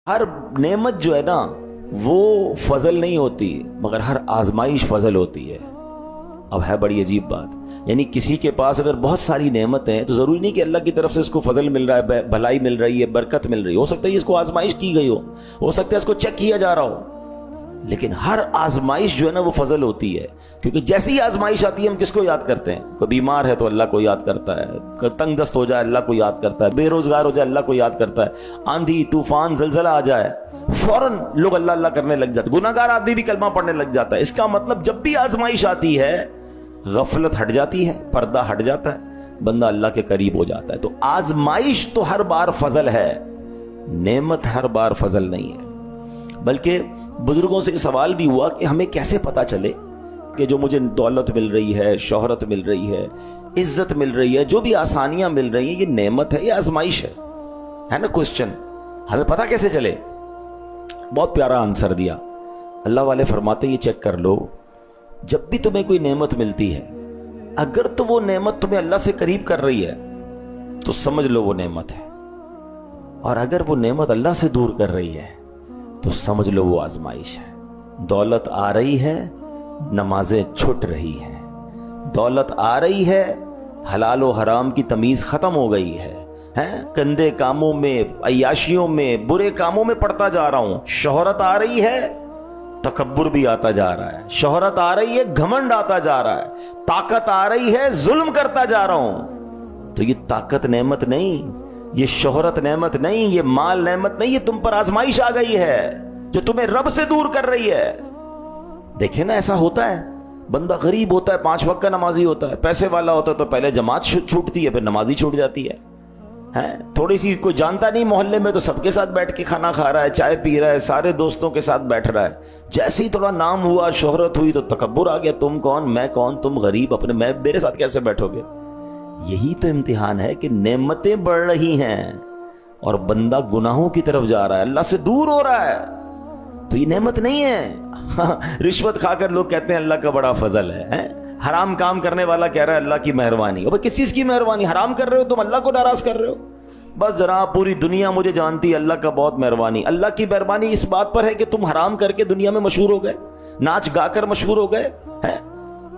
ہر نعمت جو ہے نا وہ فضل نہیں ہوتی مگر ہر آزمائش فضل ہوتی ہے۔ اب ہے بڑی عجیب بات، یعنی کسی کے پاس اگر بہت ساری نعمتیں ہیں تو ضروری نہیں کہ اللہ کی طرف سے اس کو فضل مل رہا ہے، بھلائی مل رہی ہے، برکت مل رہی ہے۔ ہو سکتا ہے اس کو آزمائش کی گئی ہو سکتا ہے اس کو چیک کیا جا رہا ہو، لیکن ہر آزمائش جو ہے نا وہ فضل ہوتی ہے، کیونکہ جیسی آزمائش آتی ہے ہم کس کو یاد کرتے ہیں؟ کوئی بیمار ہے تو اللہ کو یاد کرتا ہے، تنگ دست ہو جائے اللہ کو یاد کرتا ہے، بے روزگار ہو جائے اللہ کو یاد کرتا ہے، آندھی طوفان زلزلہ آ جائے فوراً لوگ اللہ اللہ کرنے لگ جاتے، گناہ گار آدمی بھی کلمہ پڑھنے لگ جاتا ہے۔ اس کا مطلب جب بھی آزمائش آتی ہے غفلت ہٹ جاتی ہے، پردہ ہٹ جاتا ہے، بندہ اللہ کے قریب ہو جاتا ہے۔ تو آزمائش تو ہر بار فضل ہے، نعمت ہر بار فضل نہیں ہے۔ بلکہ بزرگوں سے سوال بھی ہوا کہ ہمیں کیسے پتا چلے کہ جو مجھے دولت مل رہی ہے، شہرت مل رہی ہے، عزت مل رہی ہے، جو بھی آسانیاں مل رہی ہیں، یہ نعمت ہے یا آزمائش ہے نا کوسچن، ہمیں پتا کیسے چلے؟ بہت پیارا آنسر دیا اللہ والے، فرماتے یہ چیک کر لو، جب بھی تمہیں کوئی نعمت ملتی ہے اگر تو وہ نعمت تمہیں اللہ سے قریب کر رہی ہے تو سمجھ لو وہ نعمت ہے، اور اگر وہ نعمت اللہ سے دور کر رہی ہے تو سمجھ لو وہ آزمائش ہے۔ دولت آ رہی ہے، نمازیں چھٹ رہی ہیں، دولت آ رہی ہے، حلال و حرام کی تمیز ختم ہو گئی ہے، گندے کاموں میں، عیاشیوں میں، برے کاموں میں پڑتا جا رہا ہوں۔ شہرت آ رہی ہے، تکبر بھی آتا جا رہا ہے، شہرت آ رہی ہے، گھمنڈ آتا جا رہا ہے، طاقت آ رہی ہے، ظلم کرتا جا رہا ہوں۔ تو یہ طاقت نعمت نہیں، یہ شہرت نعمت نہیں، یہ مال نعمت نہیں، یہ تم پر آزمائش آ گئی ہے جو تمہیں رب سے دور کر رہی ہے۔ دیکھیں نا ایسا ہوتا ہے، بندہ غریب ہوتا ہے 5 وقت کا نمازی ہوتا ہے، پیسے والا ہوتا ہے تو پہلے جماعت چھوٹتی ہے پھر نمازی چھوٹ جاتی ہے، تھوڑی سی کوئی جانتا نہیں محلے میں تو سب کے ساتھ بیٹھ کے کھانا کھا رہا ہے، چائے پی رہا ہے، سارے دوستوں کے ساتھ بیٹھ رہا ہے۔ جیسے ہی تھوڑا نام ہوا، شہرت ہوئی تو تکبر آ گیا، تم کون میں کون، تم غریب، اپنے میں میرے ساتھ کیسے بیٹھو گے؟ یہی تو امتحان ہے کہ نعمتیں بڑھ رہی ہیں اور بندہ گناہوں کی طرف جا رہا ہے، اللہ سے دور ہو رہا ہے، تو یہ نعمت نہیں ہے۔ رشوت کھا کر لوگ کہتے ہیں اللہ کا بڑا فضل ہے، حرام کام کرنے والا کہہ رہا ہے اللہ کی مہربانی۔ اب کس چیز کی مہربانی؟ حرام کر رہے ہو تم، اللہ کو ناراض کر رہے ہو۔ بس ذرا پوری دنیا مجھے جانتی ہے اللہ کا بہت مہربانی۔ اللہ کی مہربانی اس بات پر ہے کہ تم حرام کر کے دنیا میں مشہور ہو گئے، ناچ گا کر مشہور ہو گئے،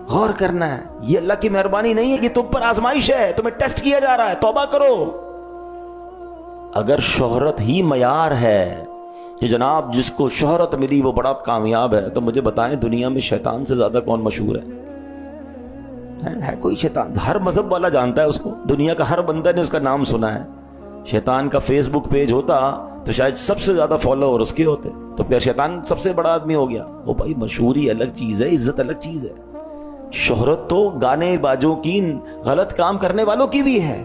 غور کرنا ہے، یہ اللہ کی مہربانی نہیں ہے، یہ تم پر آزمائش ہے، تمہیں ٹیسٹ کیا جا رہا ہے، توبہ کرو۔ اگر شہرت ہی معیار ہے کہ جناب جس کو شہرت ملی وہ بڑا کامیاب ہے، تو مجھے بتائیں دنیا میں شیطان سے زیادہ کون مشہور ہے کوئی شیطان؟ ہر مذہب والا جانتا ہے اس کو، دنیا کا ہر بندہ نے اس کا نام سنا ہے۔ شیطان کا فیس بک پیج ہوتا تو شاید سب سے زیادہ فالوور اس کے ہوتے، تو پھر شیطان سب سے بڑا آدمی ہو گیا۔ وہ بھائی مشہوری الگ چیز ہے، عزت الگ چیز ہے۔ شہرت تو گانے باجوں کی، غلط کام کرنے والوں کی بھی ہے،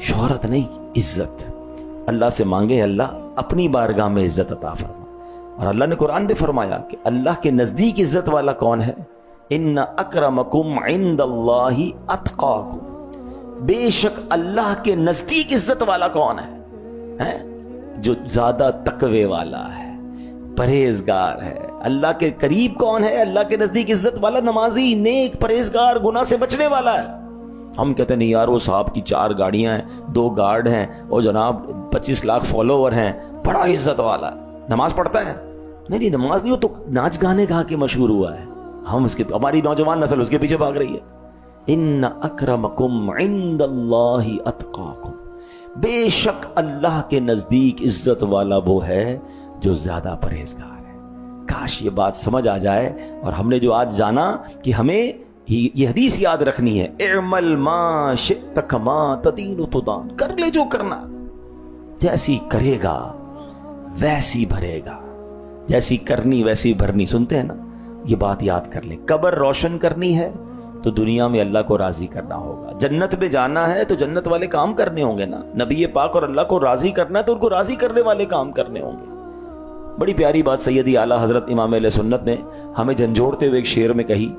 شہرت نہیں، عزت۔ اللہ سے مانگے اللہ اپنی بارگاہ میں عزت عطا فرما، اور اللہ نے قرآن میں فرمایا کہ اللہ کے نزدیک عزت والا کون ہے؟ ان اکرمکم عند اللہ اتقاکم، بے شک اللہ کے نزدیک عزت والا کون ہے؟ جو زیادہ تقوی والا ہے، پرہیزگار ہے۔ اللہ کے قریب کون ہے؟ اللہ کے نزدیک عزت والا نمازی، نیک، پرہیزگار، گناہ سے بچنے والا ہے۔ ہم کہتے ہیں نہیں یار وہ صاحب کی 4 گاڑیاں ہیں، 2 گارڈ ہیں، اور جناب 25 لاکھ فالوور ہیں، بڑا عزت والا ہے، نماز پڑھتا ہے؟ نہیں نماز نہیں، وہ تو ناچ گانے گا کے مشہور ہوا ہے، ہم اس کے، ہماری نوجوان نسل اس کے پیچھے بھاگ رہی ہے۔ ان اکرمکم عند اللہ اتقاکم، بے شک اللہ کے نزدیک عزت والا وہ ہے جو زیادہ پرہیزگار ہے۔ کاش یہ بات سمجھ آ جائے، اور ہم نے جو آج جانا کہ ہمیں یہ حدیث یاد رکھنی ہے، اعمل ما شئت کما تدین تدان، کر لے جو کرنا، جیسی کرے گا ویسی بھرے گا، جیسی کرنی ویسی بھرنی۔ سنتے ہیں نا، یہ بات یاد کر لیں، قبر روشن کرنی ہے تو دنیا میں اللہ کو راضی کرنا ہوگا، جنت میں جانا ہے تو جنت والے کام کرنے ہوں گے نا، نبی پاک اور اللہ کو راضی کرنا ہے تو ان کو راضی کرنے والے کام کرنے ہوں گے۔ بڑی پیاری بات سیدی اعلیٰ حضرت امام اہل سنت نے ہمیں جھنجھوڑتے ہوئے ایک شعر میں کہی،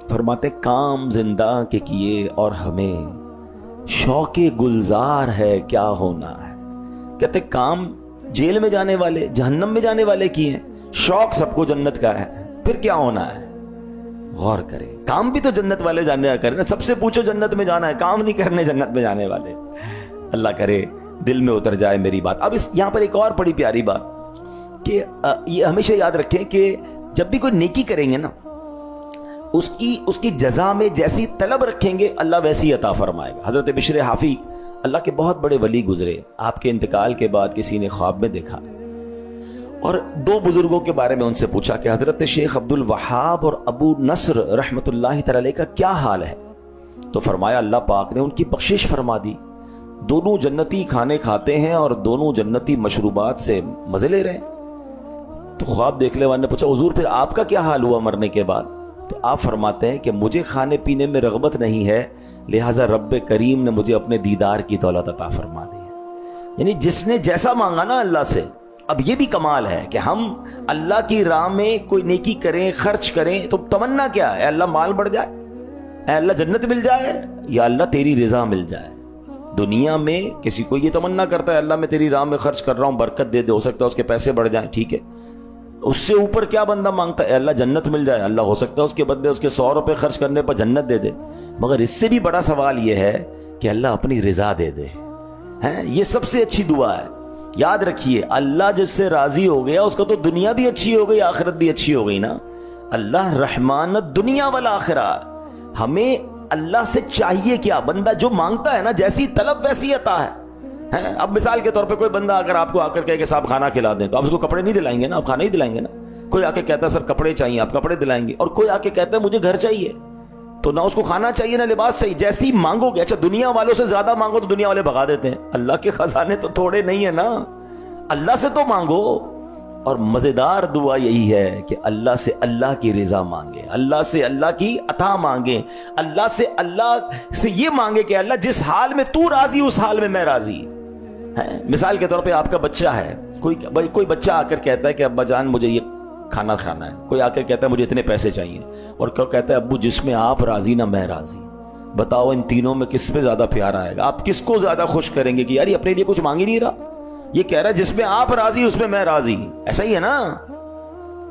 فرماتے کام زندہ کے کیے اور ہمیں شوق گلزار ہے کیا ہونا ہے۔ کہتے کام جیل میں جانے والے، جہنم میں جانے والے کیے، شوق سب کو جنت کا ہے، پھر کیا ہونا ہے؟ غور کریں، کام بھی تو جنت والے جانے کریں نا، سب سے پوچھو جنت میں جانا ہے، کام نہیں کرنے جنت میں جانے والے۔ اللہ کرے دل میں اتر جائے میری بات. اب یہاں پر ایک اور بڑی پیاری بات کہ یہ ہمیشہ یاد رکھیں کہ جب بھی کوئی نیکی کریں گے نا, اس کی جزا میں جیسی طلب رکھیں گے اللہ ویسی عطا فرمائے گا. حضرت بشر حافی اللہ کے بہت بڑے ولی گزرے, آپ کے انتقال کے بعد کسی نے خواب میں دیکھا اور دو بزرگوں کے بارے میں ان سے پوچھا کہ حضرت شیخ عبد الوہاب اور ابو نصر رحمت اللہ تعالی کا کیا حال ہے. تو فرمایا اللہ پاک نے ان کی بخشش فرما دی, دونوں جنتی کھانے کھاتے ہیں اور دونوں جنتی مشروبات سے مزے لے رہے ہیں. تو خواب دیکھنے والے نے پوچھا حضور پھر آپ کا کیا حال ہوا مرنے کے بعد؟ تو آپ فرماتے ہیں کہ مجھے کھانے پینے میں رغبت نہیں ہے, لہٰذا رب کریم نے مجھے اپنے دیدار کی دولت عطا فرما دی. یعنی جس نے جیسا مانگا نا اللہ سے. اب یہ بھی کمال ہے کہ ہم اللہ کی راہ میں کوئی نیکی کریں, خرچ کریں, تو تمنا کیا ہے؟ اللہ مال بڑھ جائے, اے اللہ جنت مل جائے, یا اللہ تیری رضا مل جائے. دنیا میں کسی کو یہ تمنا کرتا ہے اللہ میں تیری راہ میں خرچ کر رہا ہوں, برکت دے دے, ہو سکتا ہے اس کے پیسے بڑھ جائیں, ٹھیک ہے. اس سے اوپر کیا بندہ مانگتا ہے؟ اے اللہ جنت مل جائے, اللہ ہو سکتا ہے اس کے بدلے اس کے 100 روپے خرچ کرنے پر جنت دے دے. مگر اس سے بھی بڑا سوال یہ ہے کہ اللہ اپنی رضا دے دے. یہ سب سے اچھی دعا ہے. یاد رکھیے اللہ جس سے راضی ہو گیا اس کا تو دنیا بھی اچھی ہو گئی, آخرت بھی اچھی ہو گئی نا. اللہ رحمان دنیا والآخرہ. ہمیں اللہ سے چاہیے کیا؟ بندہ جو مانگتا ہے نا, جیسی طلب ویسی عطا ہے. اب مثال کے طور پہ کوئی بندہ اگر آپ کو آ کر کہے کہ صاحب کھانا کھلا دیں, تو آپ اس کو کپڑے نہیں دلائیں گے نا, آپ کھانا ہی دلائیں گے نا. کوئی آ کے کہتا ہے سر کپڑے چاہیے, آپ کپڑے دلائیں گے. اور کوئی آ کے کہتا ہے مجھے گھر چاہیے, تو نہ اس کو کھانا چاہیے نہ لباس چاہیے. جیسی مانگو گے, اچھا دنیا والوں سے زیادہ مانگو تو دنیا والے بھگا دیتے ہیں. اللہ کے خزانے تو تھوڑے نہیں ہیں نا, اللہ سے تو مانگو. اور مزیدار دعا یہی ہے کہ اللہ سے اللہ کی رضا مانگے, اللہ سے اللہ کی عطا مانگے, اللہ سے یہ مانگے کہ اللہ جس حال میں تو راضی اس حال میں میں راضی. مثال کے طور پہ آپ کا بچہ ہے, کوئی بچہ آ کر کہتا ہے کہ ابا جان مجھے یہ کھانا کھانا ہے, کوئی آ کر کہتا ہے مجھے اتنے پیسے چاہیے, اور کوئی کہتا ہے ابو جس میں آپ راضی نہ میں راضی. بتاؤ ان تینوں میں کس پہ زیادہ پیار آئے گا؟ آپ کس کو زیادہ خوش کریں گے کہ یار یہ اپنے لیے کچھ مانگ ہی نہیں رہا, یہ کہہ رہا ہے جس میں آپ راضی اس میں میں راضی. ایسا ہی ہے نا,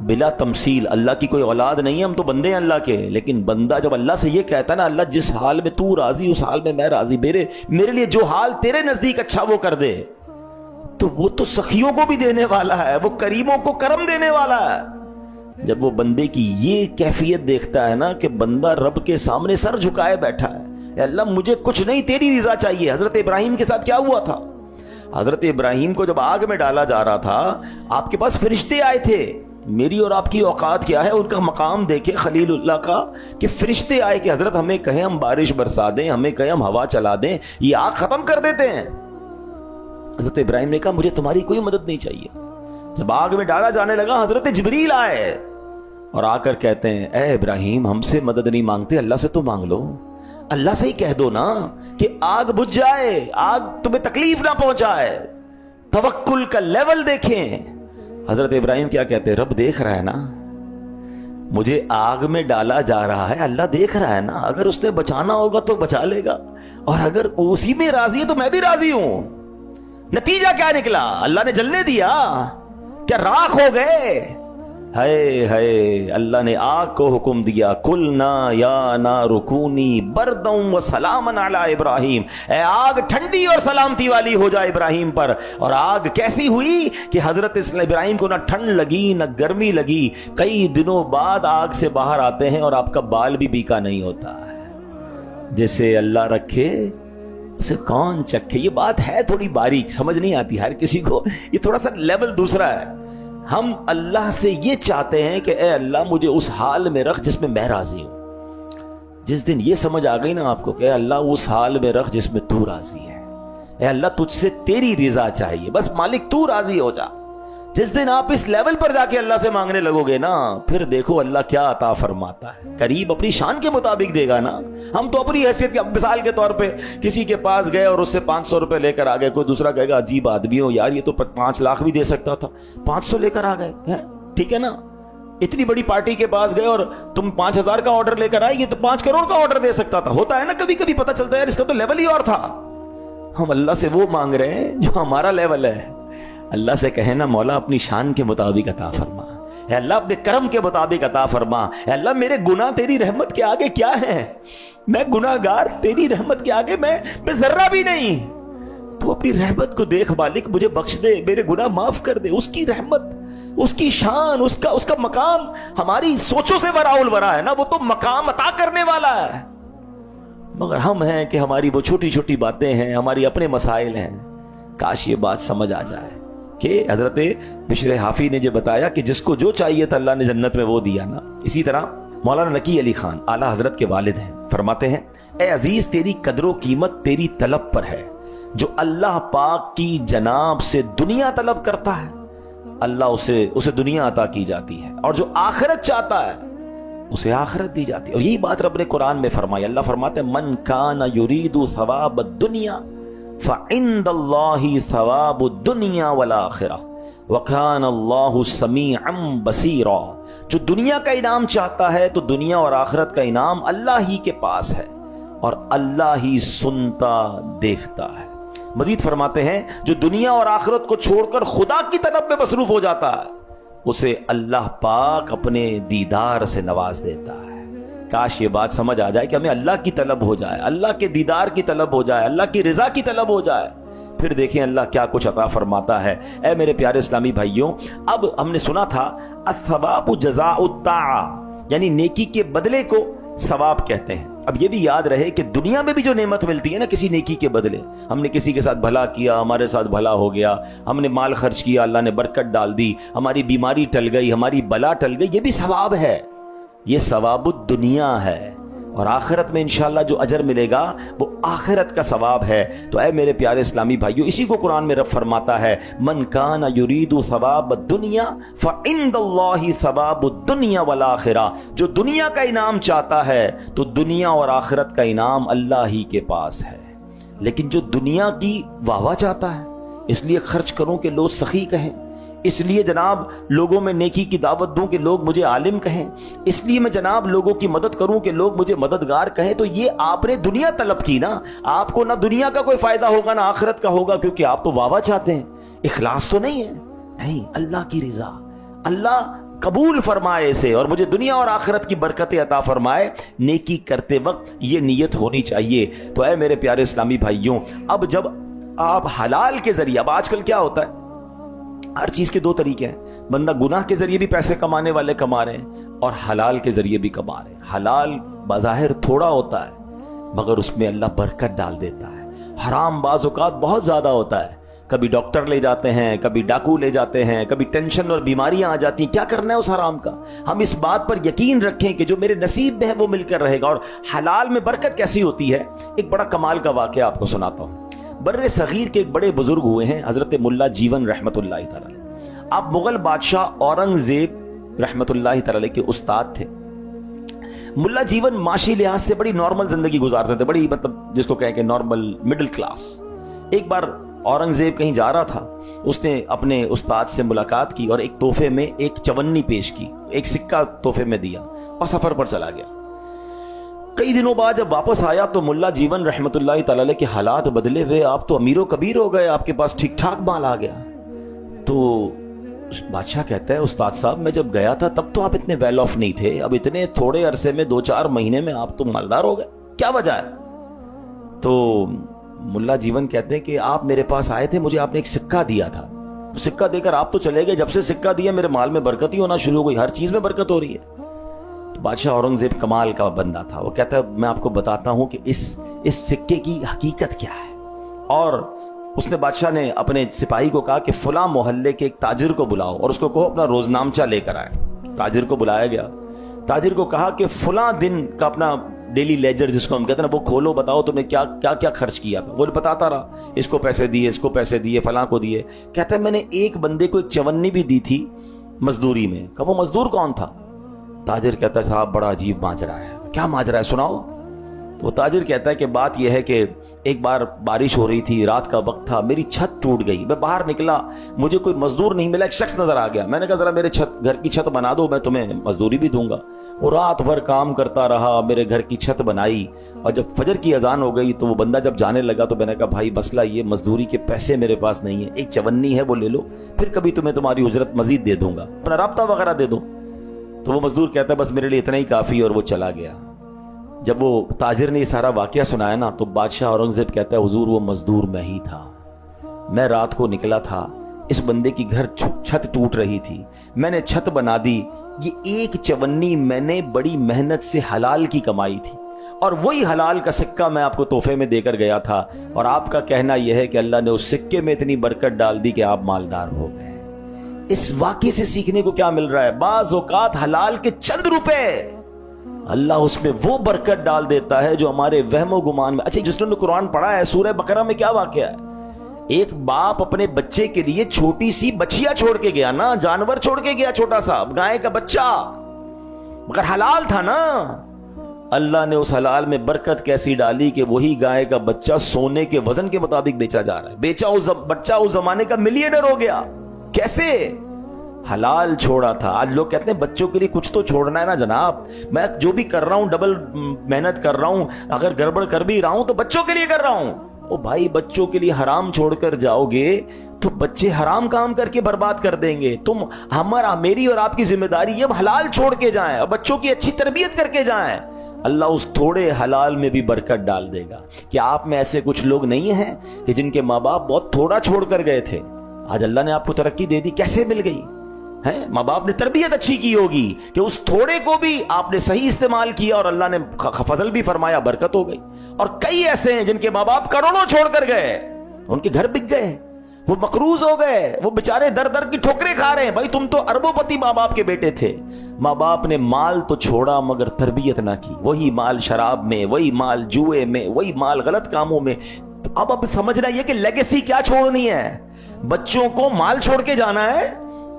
بلا تمثیل. اللہ کی کوئی اولاد نہیں ہے, ہم تو بندے ہیں اللہ کے. لیکن بندہ جب اللہ سے یہ کہتا ہے نا اللہ جس حال میں تو راضی اس حال میں میں راضی, میرے لیے جو حال تیرے نزدیک اچھا وہ کر دے, تو وہ تو سخیوں کو بھی دینے والا ہے, وہ کریموں کو کرم دینے والا ہے. جب وہ بندے کی یہ کیفیت دیکھتا ہے نا کہ بندہ رب کے سامنے سر جھکائے بیٹھا ہے, اے اللہ مجھے کچھ نہیں تیری رضا چاہیے. حضرت ابراہیم کے ساتھ کیا ہوا تھا؟ حضرت ابراہیم کو جب آگ میں ڈالا جا رہا تھا, آپ کے پاس فرشتے آئے تھے. میری اور آپ کی اوقات کیا ہے, ان کا مقام دیکھیں خلیل اللہ کا, کہ فرشتے آئے کہ حضرت ہمیں کہیں ہم بارش برسا دیں, ہمیں کہیں ہم ہوا چلا دیں, یہ آگ ختم کر دیتے ہیں. حضرت ابراہیم نے کہا مجھے تمہاری کوئی مدد نہیں چاہیے. جب آگ میں ڈالا جانے لگا حضرت جبریل آئے اور آ کر کہتے ہیں اے ابراہیم ہم سے مدد نہیں مانگتے, اللہ سے تو مانگ لو. اللہ سے ہی کہہ دو نا کہ آگ بجھ جائے, آگ تمہیں تکلیف نہ پہنچائے. توکل کا لیول دیکھیں. حضرت ابراہیم کیا کہتے ہیں, رب دیکھ رہا ہے نا, مجھے آگ میں ڈالا جا رہا ہے, اللہ دیکھ رہا ہے نا, اگر اس نے بچانا ہوگا تو بچا لے گا, اور اگر اسی میں راضی ہے تو میں بھی راضی ہوں. نتیجہ کیا نکلا؟ اللہ نے جلنے دیا کیا؟ راکھ ہو گئے. ہے اللہ نے آگ کو حکم دیا, قلنا یا نار کونی برداً وسلاما علی ابراہیم, اے آگ ٹھنڈی اور سلامتی والی ہو جائے ابراہیم پر. اور آگ کیسی ہوئی کہ حضرت ابراہیم کو نہ ٹھنڈ لگی نہ گرمی لگی. کئی دنوں بعد آگ سے باہر آتے ہیں اور آپ کا بال بھی بیکا نہیں ہوتا ہے. جسے اللہ رکھے اسے کون چکھے. یہ بات ہے تھوڑی باریک, سمجھ نہیں آتی ہر کسی کو, یہ تھوڑا سا لیول دوسرا ہے. ہم اللہ سے یہ چاہتے ہیں کہ اے اللہ مجھے اس حال میں رکھ جس میں میں راضی ہوں. جس دن یہ سمجھ آ گئی نا آپ کو کہ اے اللہ اس حال میں رکھ جس میں تو راضی ہے, اے اللہ تجھ سے تیری رضا چاہیے, بس مالک تو راضی ہو جا. جس دن آپ اس لیول پر جا کے اللہ سے مانگنے لگو گے نا, پھر دیکھو اللہ کیا عطا فرماتا ہے. قریب اپنی شان کے مطابق دے گا نا. ہم تو اپنی حیثیت کے, مثال کے طور پہ کسی کے پاس گئے اور اس سے 500 روپے لے کر آ گئے. کوئی دوسرا کہے گا عجیب آدمی ہو یار, یہ تو 5 لاکھ بھی دے سکتا تھا, 500 لے کر آ گئے, ٹھیک ہے نا. اتنی بڑی پارٹی کے پاس گئے اور تم 5000 کا آرڈر لے کر آئے, یہ تو 5 کروڑ کا آرڈر دے سکتا تھا. ہوتا ہے نا کبھی کبھی, پتہ چلتا ہے یار اس کا تو لیول ہی اور تھا. ہم اللہ سے وہ مانگ رہے ہیں جو ہمارا لیول ہے. اللہ سے کہیں نا مولا اپنی شان کے مطابق عطا فرما, اے اللہ اپنے کرم کے مطابق عطا فرما. اے اللہ میرے گناہ تیری رحمت کے آگے کیا ہے, میں گناہگار, تیری رحمت کے آگے میں ذرہ بھی نہیں. تو اپنی رحمت کو دیکھ مالک مجھے بخش دے, میرے گناہ معاف کر دے. اس کی رحمت, اس کی شان, اس کا مقام ہماری سوچوں سے وراء الورا ہے نا. وہ تو مقام عطا کرنے والا ہے, مگر ہم ہیں کہ ہماری وہ چھوٹی چھوٹی باتیں ہیں, ہماری اپنے مسائل ہیں. کاش یہ بات سمجھ آ جائے کہ حضرت بشر حافی نے جو بتایا کہ جس کو جو چاہیے تھا اللہ نے جنت میں وہ دیا نا. اسی طرح مولانا نقی علی خان اعلیٰ حضرت کے والد ہیں, فرماتے ہیں اے عزیز تیری قدر و قیمت تیری طلب پر ہے. جو اللہ پاک کی جناب سے دنیا طلب کرتا ہے اللہ اسے دنیا عطا کی جاتی ہے, اور جو آخرت چاہتا ہے اسے آخرت دی جاتی ہے. اور یہی بات رب نے قرآن میں فرمائی. اللہ فرماتے ہیں من کان یرید ثواب الدنیا فعند اللہ ثواب الدنیا والآخرہ وکان اللہ سمیعا بصیرا. جو دنیا کا انعام چاہتا ہے تو دنیا اور آخرت کا انعام اللہ ہی کے پاس ہے, اور اللہ ہی سنتا دیکھتا ہے. مزید فرماتے ہیں جو دنیا اور آخرت کو چھوڑ کر خدا کی طلب میں مصروف ہو جاتا ہے اسے اللہ پاک اپنے دیدار سے نواز دیتا ہے. کاش یہ بات سمجھ آ جائے کہ ہمیں اللہ کی طلب ہو جائے, اللہ کے دیدار کی طلب ہو جائے, اللہ کی رضا کی طلب ہو جائے, پھر دیکھیں اللہ کیا کچھ عطا فرماتا ہے. اے میرے پیارے اسلامی بھائیوں, اب ہم نے سنا تھا الثواب جزاء الطاعہ, یعنی نیکی کے بدلے کو ثواب کہتے ہیں. اب یہ بھی یاد رہے کہ دنیا میں بھی جو نعمت ملتی ہے نا کسی نیکی کے بدلے, ہم نے کسی کے ساتھ بھلا کیا, ہمارے ساتھ بھلا ہو گیا, ہم نے مال خرچ کیا, اللہ نے برکت ڈال دی, ہماری بیماری ٹل گئی, ہماری بلا ٹل گئی, یہ بھی ثواب ہے. یہ ثواب الدنیا ہے, اور آخرت میں انشاءاللہ جو اجر ملے گا وہ آخرت کا ثواب ہے. تو اے میرے پیارے اسلامی بھائیو, اسی کو قرآن میں رب فرماتا ہے من کان یرید ثواب الدنیا فعند اللہ ثواب الدنیا والآخرہ. جو دنیا کا انعام چاہتا ہے تو دنیا اور آخرت کا انعام اللہ ہی کے پاس ہے. لیکن جو دنیا کی واہ واہ چاہتا ہے, اس لیے خرچ کروں کہ لوگ سخی کہیں, اس لیے جناب لوگوں میں نیکی کی دعوت دوں کہ لوگ مجھے عالم کہیں, اس لیے میں جناب لوگوں کی مدد کروں کہ لوگ مجھے مددگار کہیں, تو یہ آپ نے دنیا طلب کی نا. آپ کو نہ دنیا کا کوئی فائدہ ہوگا نہ آخرت کا ہوگا, کیونکہ آپ تو واہ واہ چاہتے ہیں. اخلاص تو نہیں ہے, نہیں, اللہ کی رضا, اللہ قبول فرمائے اسے اور مجھے دنیا اور آخرت کی برکتیں عطا فرمائے. نیکی کرتے وقت یہ نیت ہونی چاہیے. تو اے میرے پیارے اسلامی بھائیوں, اب جب آپ حلال کے ذریعے, اب آج کل کیا ہوتا ہے, ہر چیز کے دو طریقے ہیں. بندہ گناہ کے ذریعے بھی پیسے کمانے والے کما رہے ہیں اور حلال کے ذریعے بھی کما رہے ہیں. حلال بظاہر تھوڑا ہوتا ہے مگر اس میں اللہ برکت ڈال دیتا ہے. حرام بعض اوقات بہت زیادہ ہوتا ہے, کبھی ڈاکٹر لے جاتے ہیں, کبھی ڈاکو لے جاتے ہیں, کبھی ٹینشن اور بیماریاں آ جاتی ہیں. کیا کرنا ہے اس حرام کا؟ ہم اس بات پر یقین رکھیں کہ جو میرے نصیب میں ہے وہ مل کر رہے گا. اور حلال میں برکت کیسی ہوتی ہے, ایک بڑا کمال کا واقعہ آپ کو سناتا ہوں. بر صغیر کے ایک بڑے بزرگ ہوئے ہیں حضرت ملا جیون رحمت اللہ تعالی. آپ مغل بادشاہ اورنگزیب رحمت اللہ تعالی کے استاد تھے. ملا جیون معاشی لحاظ سے بڑی نارمل زندگی گزارتے تھے, بڑی مطلب جس کو کہیں کہ نارمل مڈل کلاس. ایک بار اورنگزیب کہیں جا رہا تھا, اس نے اپنے استاد سے ملاقات کی اور ایک تحفے میں ایک چونی پیش کی, ایک سکہ تحفے میں دیا اور سفر پر چلا گیا. کئی دنوں بعد جب واپس آیا تو ملا جیون رحمت اللہ تعالی کے حالات بدلے ہوئے. آپ تو امیر و کبیر ہو گئے, آپ کے پاس ٹھیک ٹھاک مال آ گیا. تو بادشاہ کہتا ہے استاد صاحب میں جب گیا تھا تب تو آپ اتنے ویل آف نہیں تھے, اب اتنے تھوڑے عرصے میں 2-4 مہینے میں آپ تو مالدار ہو گئے, کیا وجہ ہے؟ تو ملا جیون کہتے ہیں کہ آپ میرے پاس آئے تھے, مجھے آپ نے ایک سکہ دیا تھا, سکہ دے کر آپ تو چلے گئے. جب سے سکہ دیا میرے مال میں برکت ہی ہونا شروع ہو گئی, ہر چیز میں برکت ہو رہی ہے. تو بادشاہ اورنگزیب کمال کا بندہ تھا, وہ کہتا ہے میں آپ کو بتاتا ہوں کہ اس سکے کی حقیقت کیا ہے. اور اس نے بادشاہ نے اپنے سپاہی کو کہا کہ فلاں محلے کے ایک تاجر کو بلاؤ اور اس کو کہو اپنا روزنامچہ لے کر آئے. تاجر کو بلایا گیا, تاجر کو کہا کہ فلاں دن کا اپنا ڈیلی لیجر جس کو ہم کہتے ہیں نا وہ کھولو, بتاؤ تم نے کیا کیا کیا خرچ کیا. وہ بتاتا رہا, اس کو پیسے دیے, اس کو پیسے دیے, فلاں کو دیے. کہتا ہے میں نے ایک بندے کو ایک چونی بھی دی تھی مزدوری میں. کہ وہ مزدور کون تھا؟ تاجر کہتا ہے صاحب بڑا عجیب ماجرا ہے. کیا ماجرا ہے سناؤ. وہ تاجر کہتا ہے کہ بات یہ ہے کہ ایک بار بارش ہو رہی تھی, رات کا وقت تھا, میری چھت ٹوٹ گئی, میں باہر نکلا, مجھے کوئی مزدور نہیں ملا, ایک شخص نظر آ گیا. میں نے کہا ذرا میرے گھر کی چھت بنا دو, میں تمہیں مزدوری بھی دوں گا. وہ رات بھر کام کرتا رہا, میرے گھر کی چھت بنائی, اور جب فجر کی اذان ہو گئی تو وہ بندہ جب جانے لگا تو میں نے کہا بھائی مسئلہ یہ, مزدوری کے پیسے میرے پاس نہیں ہے, ایک چونی ہے وہ لے لو, پھر کبھی تمہیں تمہاری اجرت مزید دے دوں گا, اپنا رابطہ وغیرہ دے دو. تو وہ مزدور کہتا ہے بس میرے لیے اتنا ہی کافی, اور وہ چلا گیا. جب وہ تاجر نے یہ سارا واقعہ سنایا نا تو بادشاہ اورنگزیب کہتا ہے حضور وہ مزدور میں ہی تھا. میں رات کو نکلا تھا, اس بندے کی گھر چھت ٹوٹ رہی تھی, میں نے چھت بنا دی. یہ ایک چونی میں نے بڑی محنت سے حلال کی کمائی تھی, اور وہی حلال کا سکہ میں آپ کو تحفے میں دے کر گیا تھا, اور آپ کا کہنا یہ ہے کہ اللہ نے اس سکے میں اتنی برکت ڈال دی کہ آپ مالدار ہو گئے. اس واقعے سے سیکھنے کو کیا مل رہا ہے؟ بعض اوقات حلال کے چند روپے اللہ اس میں وہ برکت ڈال دیتا ہے جو ہمارے وہم و گمان میں. اچھا, جس نے قرآن پڑھا ہے سورہ بقرہ میں کیا واقعہ ہے؟ ایک باپ اپنے بچے کے لیے چھوٹی سی بچیا چھوڑ کے گیا نا, جانور چھوڑ کے گیا, چھوٹا سا گائے کا بچہ, مگر حلال تھا نا. اللہ نے اس حلال میں برکت کیسی ڈالی کہ وہی گائے کا بچہ سونے کے وزن کے مطابق بیچا جا رہا ہے. بیچا بچہ اس زمانے کا ملینئر ہو گیا. کیسے؟ حلال چھوڑا تھا. آج لوگ کہتے ہیں بچوں کے لیے کچھ تو چھوڑنا ہے نا جناب, میں جو بھی کر رہا ہوں ڈبل محنت کر رہا ہوں, اگر گڑبڑ کر بھی رہا ہوں تو بچوں کے لیے کر رہا ہوں. او بھائی, بچوں کے لیے حرام چھوڑ کر جاؤ گے تو بچے حرام کام کر کے برباد کر دیں گے. تم میری اور آپ کی ذمہ داری یہ حلال چھوڑ کے جائیں اور بچوں کی اچھی تربیت کر کے جائیں. اللہ اس تھوڑے حلال میں بھی برکت ڈال دے گا. کیا آپ میں ایسے کچھ لوگ نہیں ہیں کہ جن کے ماں باپ بہت تھوڑا چھوڑ کر گئے تھے, آج اللہ نے آپ کو ترقی دے دی؟ کیسے مل گئی ہے؟ ماں باپ نے تربیت اچھی کی ہوگی کہ اس تھوڑے کو بھی آپ نے صحیح استعمال کیا اور اللہ نے فضل بھی فرمایا, برکت ہو گئی. اور کئی ایسے ہیں جن کے ماں باپ کروڑوں چھوڑ کر گئے, ان کے گھر بک گئے, وہ مقروض ہو گئے, وہ بیچارے در در کی ٹھوکریں کھا رہے ہیں. بھائی تم تو اربوں پتی ماں باپ کے بیٹے تھے, ماں باپ نے مال تو چھوڑا مگر تربیت نہ کی. وہی مال شراب میں, وہی مال جوئے میں, وہی مال غلط کاموں میں. اب سمجھنا یہ کہ لیگیسی کیا چھوڑنی ہے؟ بچوں کو مال چھوڑ کے جانا ہے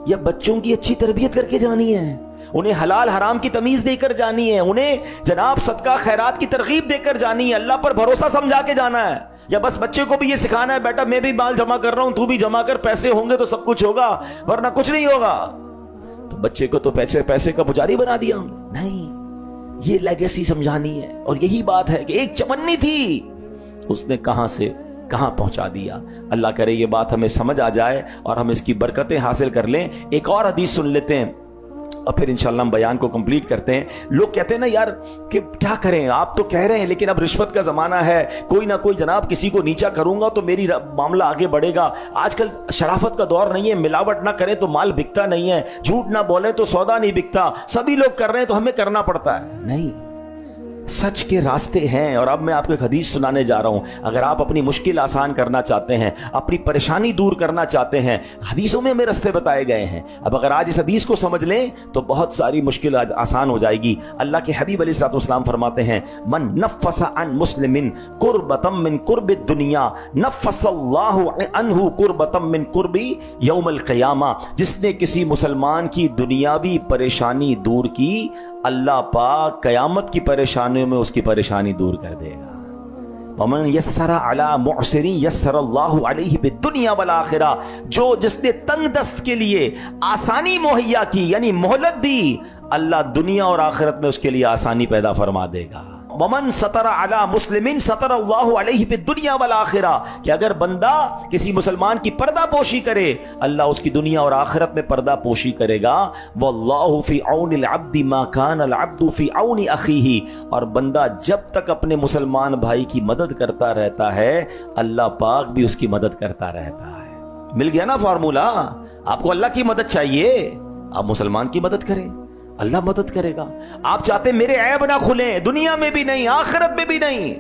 یا بچوں کی اچھی تربیت کر کے جانی ہے؟ انہیں حلال حرام کی تمیز دے کر جانی ہے, انہیں جناب صدقہ خیرات کی ترغیب دے کر جانی ہے, اللہ پر بھروسہ سمجھا کے جانا ہے؟ یا بس بچے کو بھی یہ سکھانا ہے بیٹا میں بھی مال جمع کر رہا ہوں, تو بھی جمع کر, پیسے ہوں گے تو سب کچھ ہوگا ورنہ کچھ نہیں ہوگا. تو بچے کو تو پیسے کا پجاری بنا دیا ہم نے. نہیں, یہ لیگیسی سمجھانی ہے. اور یہی بات ہے کہ ایک چمنی تھی, اس نے کہاں سے کہاں پہنچا دیا. اللہ کرے یہ بات ہمیں سمجھ آ جائے اور ہم اس کی برکتیں حاصل کر لیں. ایک اور حدیث سن لیتے ہیں اور پھر انشاءاللہ ہم بیان کو کمپلیٹ کرتے ہیں. لوگ کہتے ہیں نا یار کہ کیا کریں, آپ تو کہہ رہے ہیں لیکن اب رشوت کا زمانہ ہے, کوئی نہ کوئی جناب کسی کو نیچا کروں گا تو میری معاملہ آگے بڑھے گا. آج کل شرافت کا دور نہیں ہے, ملاوٹ نہ کریں تو مال بکتا نہیں ہے, جھوٹ نہ بولیں تو سودا نہیں بکتا, سبھی لوگ کر رہے ہیں تو ہمیں کرنا پڑتا ہے. نہیں, سچ کے راستے ہیں. اور اب میں آپ کو ایک حدیث سنانے جا رہا ہوں. اگر آپ اپنی مشکل آسان کرنا چاہتے ہیں, اپنی پریشانی دور کرنا چاہتے ہیں, حدیثوں میں ہمیں راستے بتائے گئے ہیں. اب اگر آج اس حدیث کو سمجھ لیں تو بہت ساری مشکل آسان ہو جائے گی. اللہ کے حبیب علیہ الصلوۃ والسلام فرماتے ہیں, من نفس عن مسلم قربۃ من قرب الدنیا نفس اللہ عنہ قربۃ من قرب یوم القیامہ. جس نے کسی مسلمان کی دنیاوی پریشانی دور کی, اللہ پاک قیامت کی پریشانیوں میں اس کی پریشانی دور کر دے گا. ومن یسر علی معسر یسر اللہ علیہ بالدنیا والآخرہ. جس نے تنگ دست کے لیے آسانی مہیا کی یعنی مہلت دی, اللہ دنیا اور آخرت میں اس کے لیے آسانی پیدا فرما دے گا. ومن ستر علی مسلم ستر اللہ علیہ بالدنیا والآخرہ. کہ اگر بندہ کسی مسلمان کی پردہ پوشی کرے, اللہ اس کی دنیا اور آخرت میں پردہ پوشی کرے گا. واللہ فی عون العبد ما کان العبد فی عون اخیہ. اور بندہ جب تک اپنے مسلمان بھائی کی مدد کرتا رہتا ہے, اللہ پاک بھی اس کی مدد کرتا رہتا ہے. مل گیا نا فارمولا. آپ کو اللہ کی مدد چاہیے, آپ مسلمان کی مدد کریں, اللہ مدد کرے گا. آپ چاہتے ہیں میرے عیب نہ کھلیں, دنیا میں بھی نہیں آخرت میں بھی نہیں,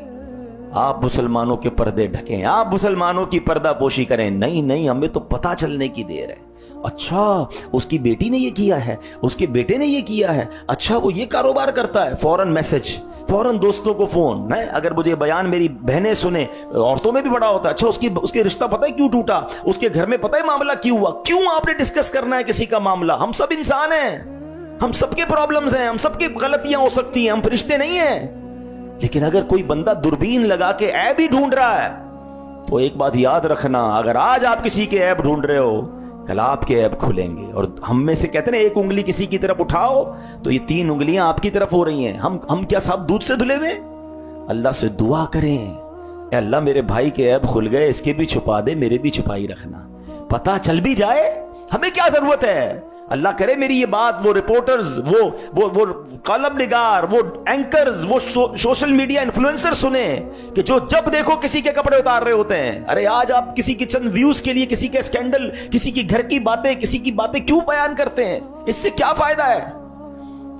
آپ مسلمانوں کے پردے ڈھکیں, آپ مسلمانوں کی پردہ پوشی کریں. نہیں, ہمیں تو پتہ چلنے کی دیر ہے. اچھا اس کی بیٹی نے یہ کیا ہے, اس کے بیٹے نے یہ کیا ہے, اچھا وہ یہ کاروبار کرتا ہے, فوراً میسج, فوراً دوستوں کو فون. اگر مجھے بیان میری بہنیں سنیں, عورتوں میں بھی بڑا ہوتا ہے, اچھا اس کے رشتہ پتہ ہے کیوں ٹوٹا, اس کے گھر میں پتہ ہے معاملہ کیوں ہوا. کیوں آپ نے ڈسکس کرنا ہے کسی کا معاملہ؟ ہم سب انسان ہیں, ہم سب کے پرابلمز ہیں, ہم سب کی غلطیاں ہو سکتی ہیں, ہم فرشتے نہیں ہیں. لیکن اگر کوئی بندہ دوربین لگا کے عیب ہی ڈھونڈ رہا ہے تو ایک بات یاد رکھنا, اگر آج آپ کسی کے عیب ڈھونڈ رہے ہو, کل آپ کے عیب کھلیں گے. اور ہم میں سے کہتے ہیں ایک انگلی کسی کی طرف اٹھاؤ تو یہ 3 انگلیاں آپ کی طرف ہو رہی ہیں. ہم کیا سب دودھ سے دھلے ہوئے؟ اللہ سے دعا کریں, اے اللہ میرے بھائی کے عیب کھل گئے, اس کے بھی چھپا دے, میرے بھی چھپائی رکھنا. پتہ چل بھی جائے, ہمیں کیا ضرورت ہے, اللہ کرے میری یہ بات وہ رپورٹرز، وہ کالم نگار، وہ اینکرز، وہ سوشل میڈیا انفلوئنسر سنیں کہ جو جب دیکھو کسی کے کپڑے اتار رہے ہوتے ہیں. ارے آج آپ کسی کی چند ویوز کے لیے کسی کے سکینڈل، کسی کی گھر کی باتیں، کسی کی باتیں کیوں بیان کرتے ہیں؟ اس سے کیا فائدہ ہے؟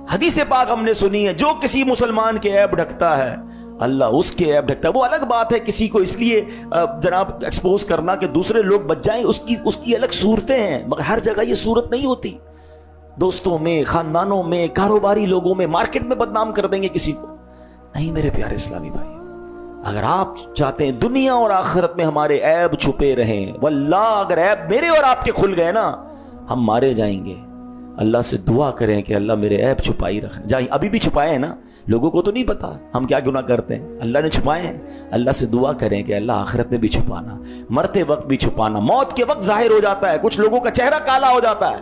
حدیث پاک ہم نے سنی ہے، جو کسی مسلمان کے عیب ڈھکتا ہے اللہ اس کے عیب ڈھکتا ہے. وہ الگ بات ہے کسی کو اس لیے جناب ایکسپوز کرنا کہ دوسرے لوگ بچ جائیں، اس کی الگ صورتیں ہیں، مگر ہر جگہ یہ صورت نہیں ہوتی. دوستوں میں، خاندانوں میں، کاروباری لوگوں میں، مارکیٹ میں بدنام کر دیں گے کسی کو. نہیں میرے پیارے اسلامی بھائی، اگر آپ چاہتے ہیں دنیا اور آخرت میں ہمارے عیب چھپے رہیں، واللہ اگر عیب میرے اور آپ کے کھل گئے نا ہم مارے جائیں گے. اللہ سے دعا کریں کہ اللہ میرے عیب چھپائی رکھیں. جائیں ابھی بھی چھپائے ہیں نا، لوگوں کو تو نہیں پتا ہم کیا گناہ کرتے ہیں، اللہ نے چھپائے ہیں. اللہ سے دعا کریں کہ اللہ آخرت میں بھی چھپانا، مرتے وقت بھی چھپانا. موت کے وقت ظاہر ہو جاتا ہے، کچھ لوگوں کا چہرہ کالا ہو جاتا ہے.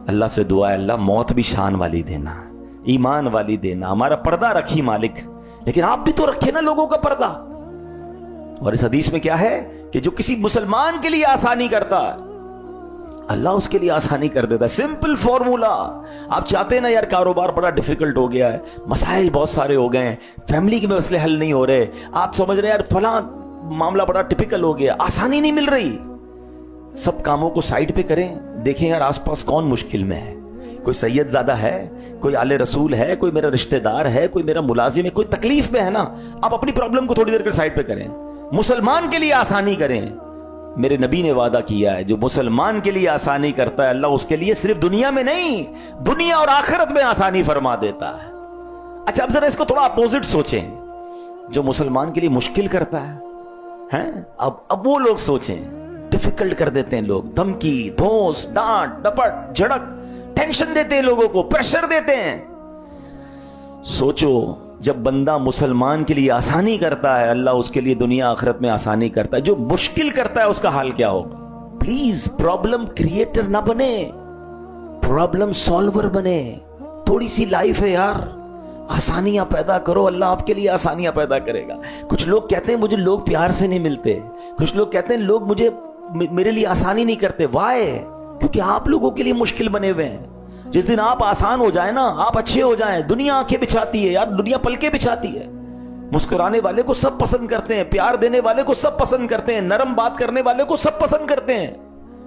اللہ سے دعا ہے اللہ موت بھی شان والی دینا، ایمان والی دینا. ہمارا پردہ رکھی مالک، لیکن آپ بھی تو رکھے نا لوگوں کا پردہ. اور اس حدیث میں کیا ہے کہ جو کسی مسلمان کے لیے آسانی کرتا ہے اللہ اس کے لیے آسانی کر دیتا ہے. Simple formula. آپ چاہتے ہیں نا یار کاروبار بڑا ڈیفیکلٹ ہو گیا ہے، مسائل بہت سارے ہو گئے ہیں، فیملی کے مسئلے حل نہیں ہو رہے، آپ سمجھ رہے ہیں یار فلاں معاملہ بڑا ٹپیکل ہو گیا، آسانی نہیں مل رہی. سب کاموں کو سائڈ پہ کریں، دیکھیں یار آس پاس کون مشکل میں ہے. کوئی سید زادہ ہے، کوئی آل رسول ہے، کوئی میرا رشتہ دار ہے، کوئی میرا ملازم ہے، کوئی تکلیف میں ہے نا. آپ اپنی پرابلم کو تھوڑی دیر کر سائڈ پہ کریں، مسلمان کے لیے آسانی کریں. میرے نبی نے وعدہ کیا ہے جو مسلمان کے لیے آسانی کرتا ہے اللہ اس کے لیے صرف دنیا میں نہیں دنیا اور آخرت میں آسانی فرما دیتا ہے. اچھا اب ذرا اس کو تھوڑا اپوزٹ سوچیں، جو مسلمان کے لیے مشکل کرتا ہے اب وہ لوگ سوچیں ڈیفیکلٹ کر دیتے ہیں لوگ. دھمکی، دھوس، ڈانٹ ڈپٹ، جھڑک، ٹینشن دیتے ہیں لوگوں کو، پریشر دیتے ہیں. سوچو جب بندہ مسلمان کے لیے آسانی کرتا ہے اللہ اس کے لیے دنیا آخرت میں آسانی کرتا ہے. جو مشکل کرتا ہے اس کا حال کیا ہوگا؟ پلیز پرابلم کریٹر نہ بنے، پرابلم سالور بنے. تھوڑی سی لائف ہے یار، آسانیاں پیدا کرو، اللہ آپ کے لیے آسانیاں پیدا کرے گا. کچھ لوگ کہتے ہیں مجھے لوگ پیار سے نہیں ملتے، کچھ لوگ کہتے ہیں لوگ میرے لیے آسانی نہیں کرتے. وائے؟ کیونکہ آپ لوگوں کے لیے مشکل بنے ہوئے ہیں. جس دن آپ آسان ہو جائیں نا، آپ اچھے ہو جائیں، دنیا آنکھیں بچھاتی ہے یار، دنیا پلکیں بچھاتی ہے. مسکرانے والے کو سب پسند کرتے ہیں، پیار دینے والے کو سب پسند کرتے ہیں، نرم بات کرنے والے کو سب پسند کرتے ہیں.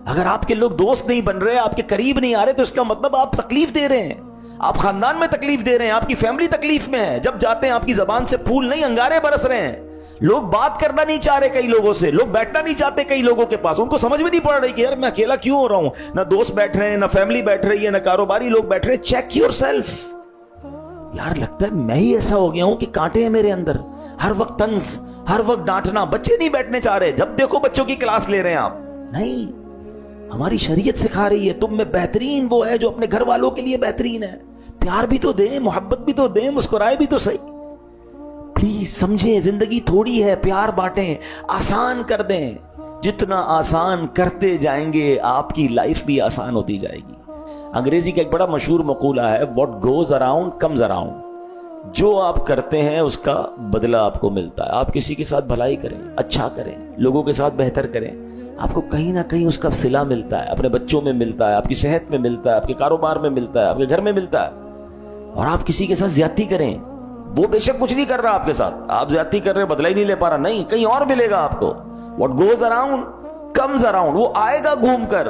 اگر آپ کے لوگ دوست نہیں بن رہے، آپ کے قریب نہیں آ رہے، تو اس کا مطلب آپ تکلیف دے رہے ہیں، آپ خاندان میں تکلیف دے رہے ہیں، آپ کی فیملی تکلیف میں ہے. جب جاتے ہیں آپ کی زبان سے پھول نہیں انگارے برس رہے ہیں. لوگ بات کرنا نہیں چاہ رہے کئی لوگوں سے، لوگ بیٹھنا نہیں چاہتے کئی لوگوں کے پاس. ان کو سمجھ میں نہیں پڑ رہی کہ یار میں اکیلا کیوں ہو رہا ہوں، نہ دوست بیٹھ رہے ہیں، نہ فیملی بیٹھ رہی ہے، نہ کاروباری لوگ بیٹھ رہے ہیں. Check your self. یار لگتا ہے میں ہی ایسا ہو گیا ہوں کہ کانٹے ہیں میرے اندر، ہر وقت طنز، ہر وقت ڈانٹنا. بچے نہیں بیٹھنے چاہ رہے، جب دیکھو بچوں کی کلاس لے رہے ہیں آپ. نہیں، ہماری شریعت سکھا رہی ہے تم میں بہترین وہ ہے جو اپنے گھر والوں کے لیے بہترین ہے. پیار بھی تو دیں، محبت بھی تو دیں، مسکرائے بھی تو صحیح. پلیز سمجھیں زندگی تھوڑی ہے، پیار بانٹیں، آسان کر دیں. جتنا آسان کرتے جائیں گے آپ کی لائف بھی آسان ہوتی جائے گی. انگریزی کا ایک بڑا مشہور مقولہ ہے، what goes around comes around. جو آپ کرتے ہیں اس کا بدلہ آپ کو ملتا ہے. آپ کسی کے ساتھ بھلائی کریں، اچھا کریں، لوگوں کے ساتھ بہتر کریں، آپ کو کہیں نہ کہیں اس کا صلہ ملتا ہے. اپنے بچوں میں ملتا ہے، آپ کی صحت میں ملتا ہے، آپ کے کاروبار میں ملتا ہے، آپ کے گھر میں ملتا ہے. اور آپ کسی کے ساتھ زیادتی کریں، وہ بے شک کچھ نہیں کر رہا آپ کے ساتھ، آپ زیادتی کر رہے بدلہ ہی نہیں لے پا رہا، نہیں کہیں اور ملے گا آپ کو. what goes around comes around. وہ آئے گا گھوم کر.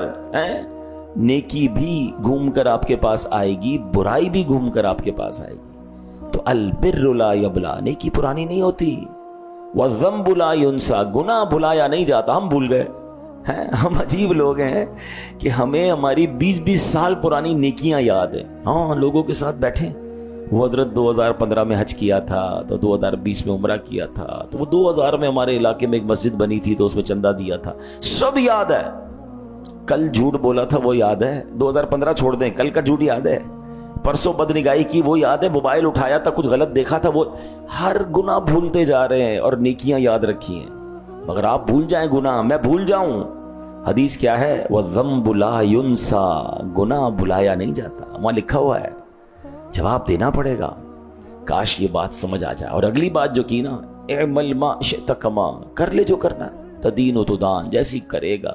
نیکی بھی گھوم کر آپ کے پاس آئے گی، برائی بھی گھوم کر آپ کے پاس آئے گی. تو البر لا یبلا، نیکی پرانی نہیں ہوتی. والذنب لا ينسى، گناہ بلایا نہیں جاتا. ہم بھول گئے، ہم عجیب لوگ ہیں کہ ہمیں ہماری 20-20 سال پرانی نیکیاں یاد ہیں. ہاں لوگوں کے ساتھ بیٹھیں، وہ حضرت 2015 میں حج کیا تھا تو 2020 میں عمرہ کیا تھا، تو وہ 2000 میں ہمارے علاقے میں ایک مسجد بنی تھی تو اس میں چندہ دیا تھا، سب یاد ہے. کل جھوٹ بولا تھا وہ یاد ہے، 2015 چھوڑ دیں، کل کا جھوٹ یاد ہے. پرسوں بدنگاہی کی وہ یاد ہے، موبائل اٹھایا تھا کچھ غلط دیکھا تھا وہ. ہر گناہ بھولتے جا رہے ہیں اور نیکیاں یاد رکھی ہیں. مگر آپ بھول جائیں گناہ، میں بھول جاؤں. حدیث کیا ہے؟ وَالذَّنبُ لَا يُنسَى، گناہ بھلایا نہیں جاتا. وہاں لکھا ہوا ہے، جواب دینا پڑے گا. کاش یہ بات سمجھ آ جائے. اور اگلی بات جو کی نا، اعمل ما شئت کما، کر لے جو کرنا، تدین و تدان، جیسی کرے گا